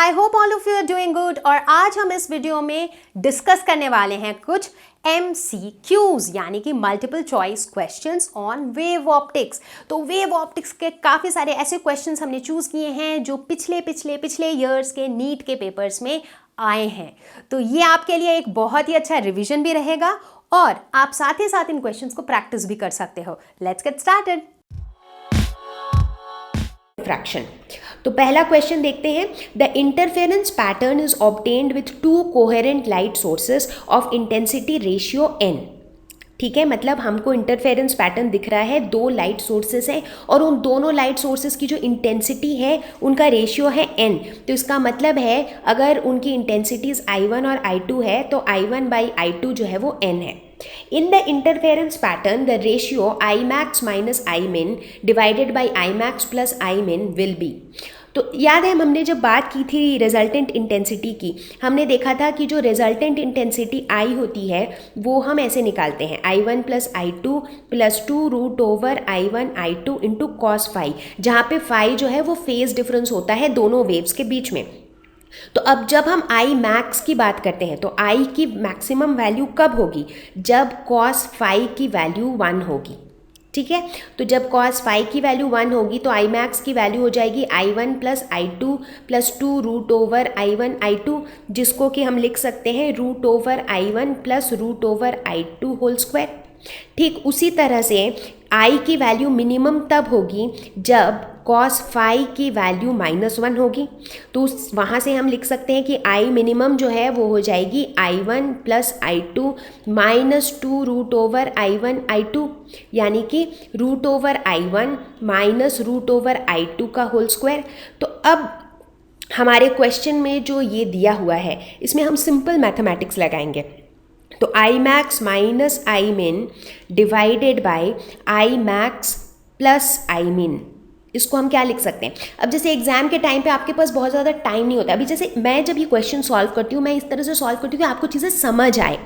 I hope all of you are doing good. और आज हम इस वीडियो में डिस्कस करने वाले हैं कुछ MCQs यानी कि multiple choice questions on wave optics. तो वेव ऑप्टिक्स के काफ़ी सारे ऐसे क्वेश्चंस हमने चूज़ किए हैं जो पिछले ईयर्स के नीट के पेपर्स में आए हैं। तो ये आपके लिए एक बहुत ही अच्छा रिवीजन भी रहेगा और आप साथ ही साथ इन क्वेश्चंस को प्रैक्टिस भी कर सकते हो। Let's get started. फ्रैक्शन। तो पहला क्वेश्चन देखते हैं। The interference pattern is obtained with to coherent light sources of intensity ratio n। ठीक है, मतलब हमको इंटरफेरेंस पैटर्न दिख रहा है, दो लाइट सोर्सेस हैं और उन दोनों लाइट सोर्सेस की जो इंटेंसिटी है उनका रेशियो है n। तो इसका मतलब है अगर उनकी इंटेंसिटीज I1 और I2 है तो I1 by I2 जो है वो n है। In the interference pattern, the ratio Imax minus Imin divided by Imax plus Imin will be। तो याद है हमने जब बात की थी रिजल्टेंट इंटेंसिटी की, हमने देखा था कि जो रिजल्टेंट इंटेंसिटी I होती है वो हम ऐसे निकालते हैं I1 plus I2 plus 2 root over I1 I2 into cos phi, जहाँ पे फाई जो है वो फेज डिफरेंस होता है दोनों वेव्स के बीच में। तो अब जब हम I मैक्स की बात करते हैं तो I की मैक्सिमम वैल्यू कब होगी? जब कॉस फाई की वैल्यू 1 होगी। ठीक है, तो जब कॉस फाई की वैल्यू 1 होगी तो I मैक्स की वैल्यू हो जाएगी I1 plus I2 plus 2 root over I1 I2, जिसको कि हम लिख सकते हैं root over I1 plus root over I2 whole square. ठीक उसी तरह से I की वैल्यू मिनिमम तब होगी जब कॉस फाई की वैल्यू -1 होगी। तो वहाँ से हम लिख सकते हैं कि I मिनिमम जो है वो हो जाएगी I1 plus I2 minus 2 root over I1 I2, यानी कि root over I1 minus root over I2 का होल स्क्वायर। तो अब हमारे क्वेश्चन में जो ये दिया हुआ है इसमें हम सिंपल मैथमेटिक्स लगाएंगे। तो I मैक्स माइनस I मिन divided by I max plus I मिन, इसको हम क्या लिख सकते हैं? अब जैसे एग्जाम के टाइम पे आपके पास बहुत ज़्यादा टाइम नहीं होता। अभी जैसे मैं जब ये क्वेश्चन सॉल्व करती हूँ मैं इस तरह से सॉल्व करती हूँ कि आपको चीज़ें समझ आए।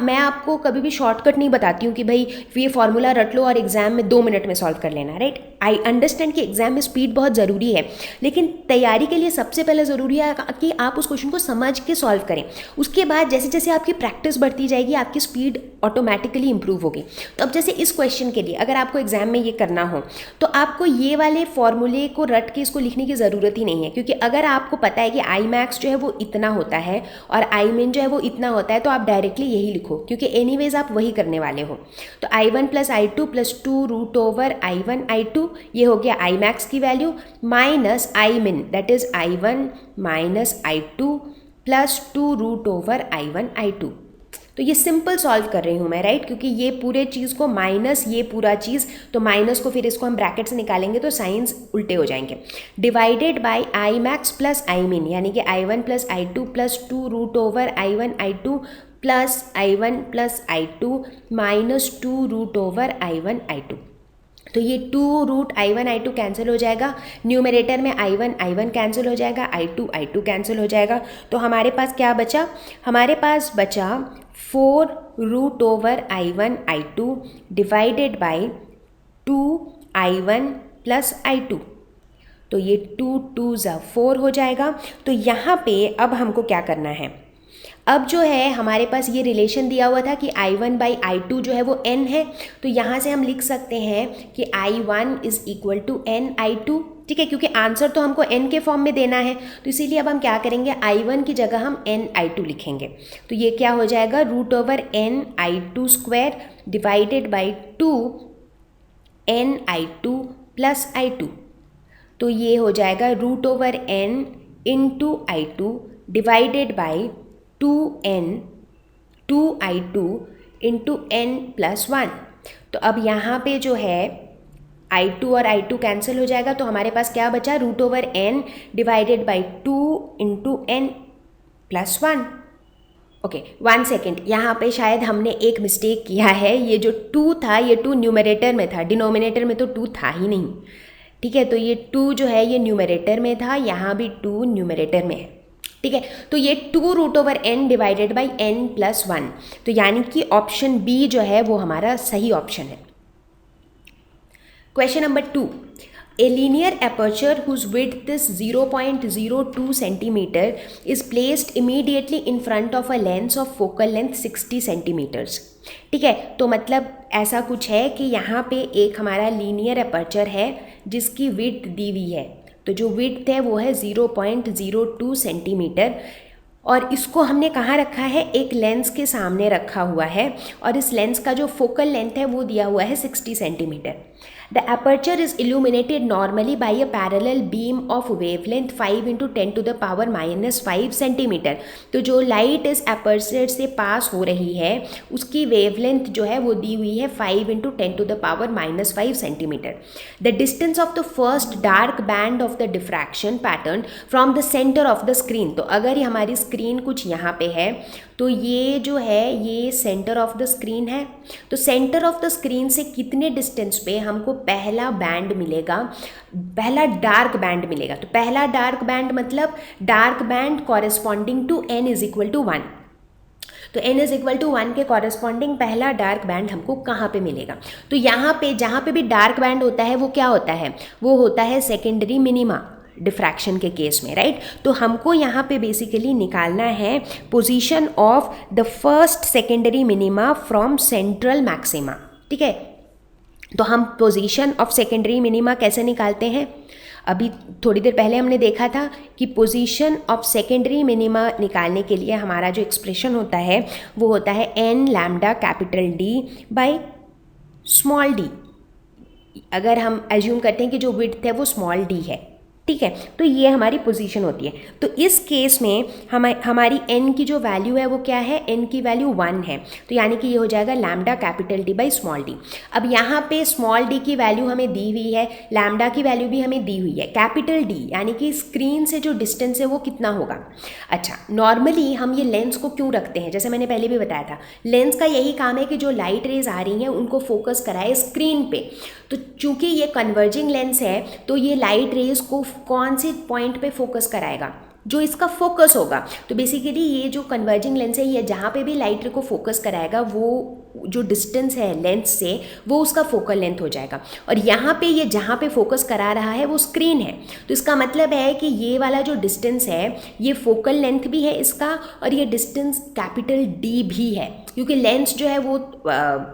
मैं आपको कभी भी शॉर्टकट नहीं बताती हूँ कि भाई ये फॉर्मूला रट लो और एग्जाम में 2 मिनट में सॉल्व कर लेना, राइट। आई अंडरस्टैंड कि एग्जाम में स्पीड बहुत ज़रूरी है, लेकिन तैयारी के लिए सबसे पहले ज़रूरी है कि आप उस क्वेश्चन को समझ के सॉल्व करें। उसके बाद जैसे जैसे आपकी प्रैक्टिस बढ़ती जाएगी आपकी स्पीड ऑटोमेटिकली इंप्रूव होगी। तो अब जैसे इस क्वेश्चन के लिए अगर आपको एग्जाम में ये करना हो तो आपको ये वाले फॉर्मूले को रट के इसको लिखने की ज़रूरत ही नहीं है, क्योंकि अगर आपको पता है कि I मैक्स जो है वो इतना होता है और I मिन जो है वो इतना होता है तो आप डायरेक्टली यही लिखो, क्योंकि एनीवेज आप वही करने वाले हो। तो I1 plus I2 plus 2 root over I1 I2, ये हो गया I मैक्स की value, minus I min that is I1 minus I2 plus 2 root over I1 I2। तो ये सिंपल सॉल्व कर रही हूँ मैं, राइट, क्योंकि ये पूरे चीज़ को माइनस ये पूरा चीज़, तो माइनस को फिर इसको हम ब्रैकेट से निकालेंगे तो साइंस उल्टे हो जाएंगे। Divided by I max plus I min, यानी कि I1 plus I2 plus 2 root over I1 I2 plus I1 plus I2 minus 2 root over I1 I2। तो ये 2 रूट I1 I2 कैंसिल हो जाएगा, न्यूमरेटर में I1 कैंसिल हो जाएगा, I2 cancel हो जाएगा। तो हमारे पास क्या बचा? हमारे पास बचा 4 root over I1 I2 divided by 2 I1 plus I2। तो ये 2 2 ज़ा 4 हो जाएगा। तो यहाँ पे अब हमको क्या करना है? अब जो है हमारे पास ये रिलेशन दिया हुआ था कि I1 बाई I2 जो है वो n है, तो यहाँ से हम लिख सकते हैं कि I1 is equal to n I2। ठीक है, क्योंकि आंसर तो हमको n के फॉर्म में देना है, तो इसीलिए अब हम क्या करेंगे, I1 की जगह हम n I2 लिखेंगे। तो ये क्या हो जाएगा, root over n I2 square divided by 2 n I2 plus I2। तो ये हो जाएगा root over n into I2 divided by 2I2 into n plus 1। तो अब यहाँ पे जो है I2 और I2 कैंसिल हो जाएगा, तो हमारे पास क्या बचा, root over n divided by 2 into n plus 1। Okay, 1 second, यहाँ पे शायद हमने एक मिस्टेक किया है। ये जो 2 था ये 2 न्यूमरेटर में था, डिनोमिनेटर में तो 2 था ही नहीं। ठीक है, तो ये 2 जो है ये न्यूमरेटर में था, यहाँ भी 2 न्यूमरेटर में है। ठीक है, तो ये 2 root over n divided by n plus 1, तो यानी कि ऑप्शन बी जो है वो हमारा सही ऑप्शन है। Question number 2, A linear aperture whose width is 0.02 centimeter is placed immediately in front of a lens of focal length 60 centimeters. ठीक है, तो मतलब ऐसा कुछ है कि यहाँ पे एक हमारा लीनियर अपर्चर है जिसकी विड्थ दी हुई है, तो जो विड्थ है वो है 0.02 सेंटीमीटर, और इसको हमने कहाँ रखा है, एक लेंस के सामने रखा हुआ है, और इस लेंस का जो फोकल लेंथ है वो दिया हुआ है 60 centimetre. The aperture is illuminated normally by a parallel beam of wavelength 5 into 10 to the power minus 5 centimetre. तो जो लाइट इस aperture से पास हो रही है उसकी वेवलेंथ जो है वो दी हुई है 5 into 10 to the power minus 5 centimetre. The distance of the first dark band of the diffraction pattern from the center of the screen. तो अगर ये हमारी स्क्रीन कुछ यहाँ पे है तो ये जो है ये सेंटर ऑफ द स्क्रीन है, तो सेंटर ऑफ द स्क्रीन से कितने डिस्टेंस पे हमको पहला बैंड मिलेगा, पहला डार्क बैंड मिलेगा. तो पहला डार्क बैंड मतलब dark band corresponding to n is equal to 1. तो n इज इक्वल टू 1 के कॉरेस्पॉन्डिंग पहला डार्क बैंड हमको कहाँ पे मिलेगा. तो यहाँ पे जहाँ पे भी डार्क बैंड होता है वो क्या होता है, वो होता है सेकेंडरी मिनिमा डिफ्रैक्शन के केस में, राइट. तो हमको यहाँ पे बेसिकली निकालना है position of the first secondary minima from central maxima. ठीक है, तो हम पोजीशन ऑफ सेकेंडरी मिनिमा कैसे निकालते हैं, अभी थोड़ी देर पहले हमने देखा था कि पोजीशन ऑफ सेकेंडरी मिनिमा निकालने के लिए हमारा जो एक्सप्रेशन होता है वो होता है n lambda capital D by small d. अगर हम एज्यूम करते हैं कि जो विड्थ है वो स्मॉल d है, ठीक है, तो ये हमारी पोजीशन होती है. तो इस केस में हमारी n की जो वैल्यू है वो क्या है, n की वैल्यू 1 है, तो यानी कि ये हो जाएगा lambda capital D by small d. अब यहाँ पे स्मॉल d की वैल्यू हमें दी हुई है, लैम्डा की वैल्यू भी हमें दी हुई है. कैपिटल D यानी कि स्क्रीन से जो डिस्टेंस है वो कितना होगा. अच्छा, नॉर्मली हम ये लेंस को क्यों रखते हैं, जैसे मैंने पहले भी बताया था, लेंस का यही काम है कि जो लाइट रेज आ रही हैं उनको फोकस कराए स्क्रीन पे. तो चूंकि ये कन्वर्जिंग लेंस है तो ये लाइट रेज को कौन से पॉइंट पे फोकस कराएगा, जो इसका फोकस होगा. तो बेसिकली ये जो कन्वर्जिंग लेंस है ये जहाँ पे भी लाइट रे को फोकस कराएगा वो जो डिस्टेंस है लेंस से वो उसका फोकल लेंथ हो जाएगा. और यहाँ पे ये जहाँ पे फोकस करा रहा है वो स्क्रीन है, तो इसका मतलब है कि ये वाला जो डिस्टेंस है ये फोकल लेंथ भी है इसका, और ये डिस्टेंस कैपिटल D भी है, क्योंकि लेंस जो है वो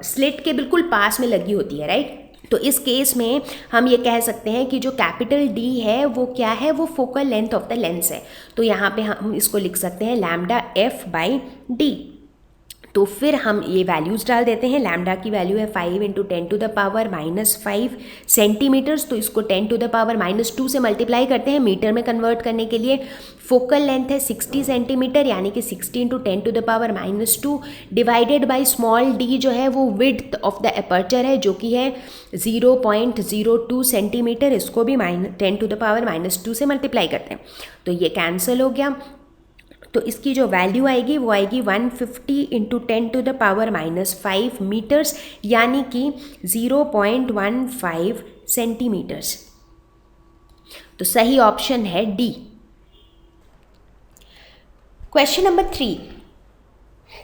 स्लिट के बिल्कुल पास में लगी होती है, राइट. तो इस केस में हम ये कह सकते हैं कि जो कैपिटल D है वो क्या है, वो focal length of the lens है. तो यहाँ पे हम इसको लिख सकते हैं लैम्डा F बाई D. तो फिर हम ये वैल्यूज़ डाल देते हैं. लैम्डा की वैल्यू है 5 into 10 to the power minus 5 centimetres, तो इसको 10 टू द पावर माइनस 2 से मल्टीप्लाई करते हैं मीटर में कन्वर्ट करने के लिए. फोकल लेंथ है 60 सेंटीमीटर यानी कि 60 into 10 to the power minus 2 divided by small d जो है वो विड्थ ऑफ द अपर्चर है जो कि है 0.02 सेंटीमीटर. इसको भी 10 टू द पावर माइनस 2 से मल्टीप्लाई करते हैं, तो ये कैंसिल हो गया. तो इसकी जो वैल्यू आएगी वो आएगी 150 into 10 to the power minus 5 metres यानी कि 0.15 सेंटीमीटर्स. तो सही ऑप्शन है D. Question number 3.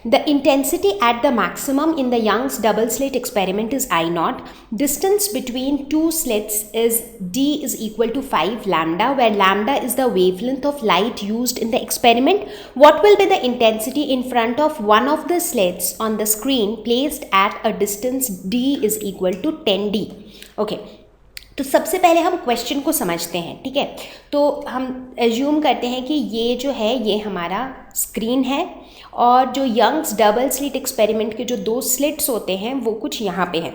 The intensity at the maximum in the Young's double slit experiment is I0. Distance between two slits is D is equal to 5 lambda, where lambda is the wavelength of light used in the experiment. What will be the intensity in front of one of the slits on the screen placed at a distance D is equal to 10D? Okay. तो सबसे पहले हम question को समझते हैं, ठीक है. तो हम एज्यूम करते हैं कि ये जो है ये हमारा स्क्रीन है और जो यंग्स डबल स्लिट एक्सपेरिमेंट के जो 2 स्लिट्स होते हैं वो कुछ यहाँ पे हैं.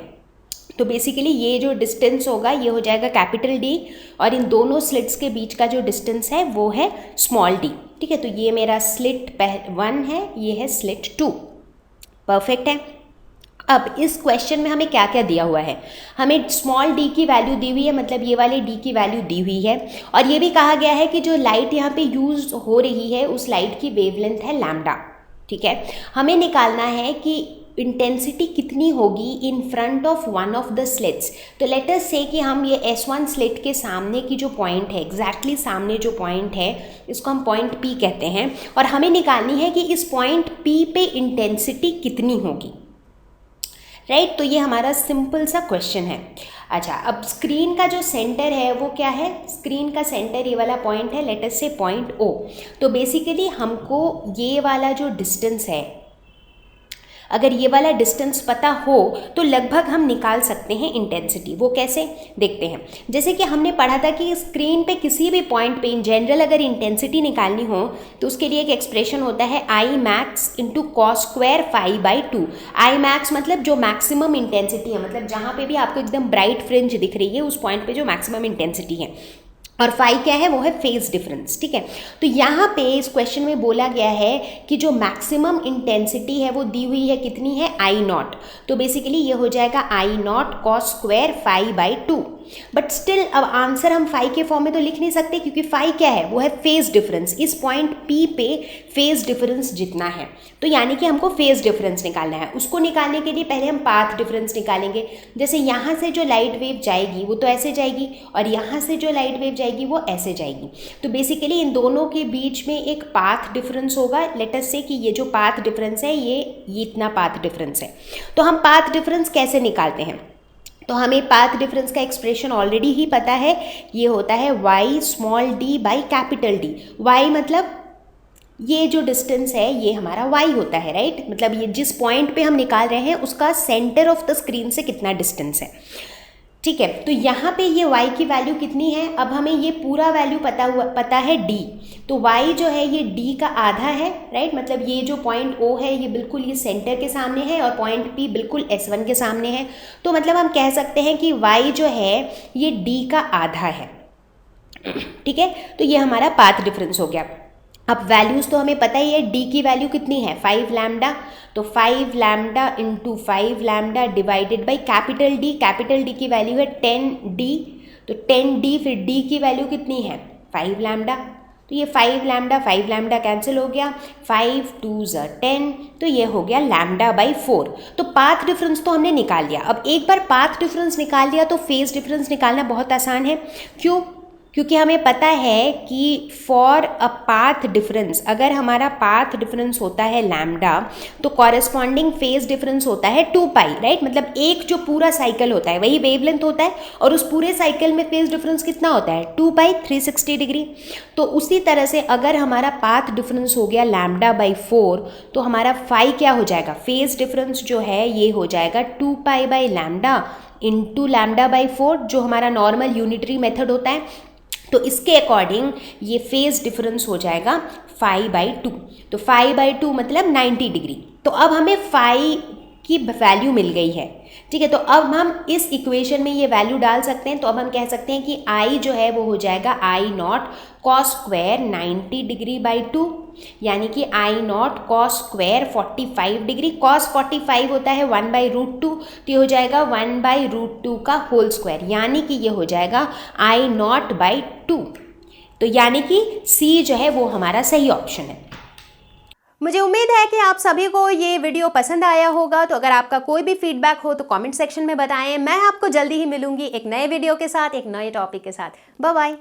तो बेसिकली ये जो डिस्टेंस होगा ये हो जाएगा कैपिटल D और इन दोनों स्लिट्स के बीच का जो डिस्टेंस है वो है स्मॉल d. ठीक है, तो ये मेरा स्लिट 1 है, ये है स्लिट 2. परफेक्ट है. अब इस क्वेश्चन में हमें क्या क्या दिया हुआ है, हमें स्मॉल d की वैल्यू दी हुई है, मतलब ये वाले d की वैल्यू दी हुई है, और ये भी कहा गया है कि जो लाइट यहाँ पे यूज़ हो रही है उस लाइट की वेवलेंथ है लैम्डा. ठीक है, हमें निकालना है कि इंटेंसिटी कितनी होगी in front of one of the slits. तो लेट अस से कि हम ये S1 स्लिट के सामने की जो पॉइंट है, एग्जैक्टली सामने जो पॉइंट है इसको हम पॉइंट P कहते हैं, और हमें निकालनी है कि इस पॉइंट P पे इंटेंसिटी कितनी होगी. राइट। तो ये हमारा सिंपल सा क्वेश्चन है। अच्छा, अब स्क्रीन का जो सेंटर है वो क्या है, स्क्रीन का सेंटर ये वाला पॉइंट है, लेट अस से पॉइंट ओ। तो बेसिकली हमको ये वाला जो डिस्टेंस है, अगर ये वाला डिस्टेंस पता हो तो लगभग हम निकाल सकते हैं इंटेंसिटी। वो कैसे, देखते हैं। जैसे कि हमने पढ़ा था कि स्क्रीन पे किसी भी पॉइंट पे इन जनरल अगर इंटेंसिटी निकालनी हो तो उसके लिए एक एक्सप्रेशन होता है I max into cos square phi by 2। I max मतलब जो मैक्सिमम इंटेंसिटी है, मतलब जहाँ पे भी आपको एकदम ब्राइट फ्रिंज दिख रही है उस पॉइंट पे जो मैक्सिमम इंटेंसिटी है, और फाई क्या है, वो है फेज डिफरेंस। ठीक है, तो यहाँ पे इस क्वेश्चन में बोला गया है कि जो मैक्सिमम इंटेंसिटी है वो दी हुई है, कितनी है, आई नॉट। तो बेसिकली ये हो जाएगा I naught cos square phi by 2। But still अब आंसर हम फाई के फॉर्म में तो लिख नहीं सकते, क्योंकि फाई क्या है, वो है फेज डिफरेंस। इस पॉइंट पी पे फेज डिफरेंस जितना है, तो यानी कि हमको फेज डिफरेंस निकालना है। उसको निकालने के लिए पहले हम पाथ डिफरेंस निकालेंगे। जैसे यहाँ से जो लाइट वेव जाएगी वो तो ऐसे जाएगी, और यहाँ से जो लाइट वेव जाएगी वो ऐसे जाएगी। तो बेसिकली इन दोनों के बीच में एक पाथ डिफरेंस होगा। लेट अस से कि ये जो पाथ डिफरेंस है ये इतना पाथ डिफरेंस है। तो हम पाथ डिफरेंस कैसे निकालते हैं, तो हमें पाथ डिफरेंस का एक्सप्रेशन ऑलरेडी ही पता है, ये होता है y small d by capital D। y मतलब ये जो डिस्टेंस है ये हमारा y होता है, राइट। मतलब ये जिस पॉइंट पे हम निकाल रहे हैं उसका सेंटर ऑफ द स्क्रीन से कितना डिस्टेंस है। ठीक है, तो यहाँ पे ये y की वैल्यू कितनी है, अब हमें ये पूरा वैल्यू पता है d। तो y जो है ये d का आधा है, राइट। मतलब ये जो पॉइंट O है ये बिल्कुल ये सेंटर के सामने है, और पॉइंट P बिल्कुल S1 के सामने है। तो मतलब हम कह सकते हैं कि y जो है ये d का आधा है। ठीक है, तो ये हमारा पाथ डिफरेंस हो गया। अब वैल्यूज़ तो हमें पता ही है, d की वैल्यू कितनी है, 5 लैम्डा। तो 5 lambda into 5 lambda divided by capital D की वैल्यू है 10D। तो 10D फिर d की वैल्यू कितनी है, 5 लैम्डा। तो ये 5 लैम्डा कैंसिल हो गया, 5 2 ज़ 10, तो ये हो गया लैम्डा बाई 4। तो पाथ डिफरेंस तो हमने निकाल लिया। अब एक बार पाथ डिफरेंस निकाल लिया तो फेज डिफरेंस निकालना बहुत आसान है। क्यों, क्योंकि हमें पता है कि फॉर अ पाथ डिफरेंस, अगर हमारा पाथ डिफरेंस होता है लैम्डा तो कॉरेस्पॉन्डिंग फेज डिफरेंस होता है 2 पाई, राइट। मतलब एक जो पूरा साइकिल होता है वही वेवलेंथ होता है, और उस पूरे साइकिल में फेज डिफरेंस कितना होता है, 2 पाई 360 डिग्री। तो उसी तरह से अगर हमारा पाथ डिफरेंस हो गया लैम्डा बाई 4 तो हमारा फाई क्या हो जाएगा, फेज डिफरेंस जो है ये हो जाएगा 2 pi by lambda into lambda by 4, जो हमारा नॉर्मल यूनिटरी मेथड होता है। तो इसके अकॉर्डिंग ये फेज डिफरेंस हो जाएगा 5/2। तो 5/2 मतलब 90 डिग्री। तो अब हमें फाई की वैल्यू मिल गई है। ठीक है, तो अब हम इस इक्वेशन में ये वैल्यू डाल सकते हैं। तो अब हम कह सकते हैं कि आई जो है वो हो जाएगा I naught cos square 90 degree by 2, यानी कि I naught cos square 45 degree. Cos 45 होता है 1/√2, तो ये हो जाएगा 1/√2 का होल स्क्वायर, यानी कि ये हो जाएगा आई नॉट बाई 2। तो यानी कि सी जो है वो हमारा सही ऑप्शन है। मुझे उम्मीद है कि आप सभी को ये वीडियो पसंद आया होगा। तो अगर आपका कोई भी फीडबैक हो तो कमेंट सेक्शन में बताएं। मैं आपको जल्दी ही मिलूंगी एक नए वीडियो के साथ, एक नए टॉपिक के साथ। Bye bye.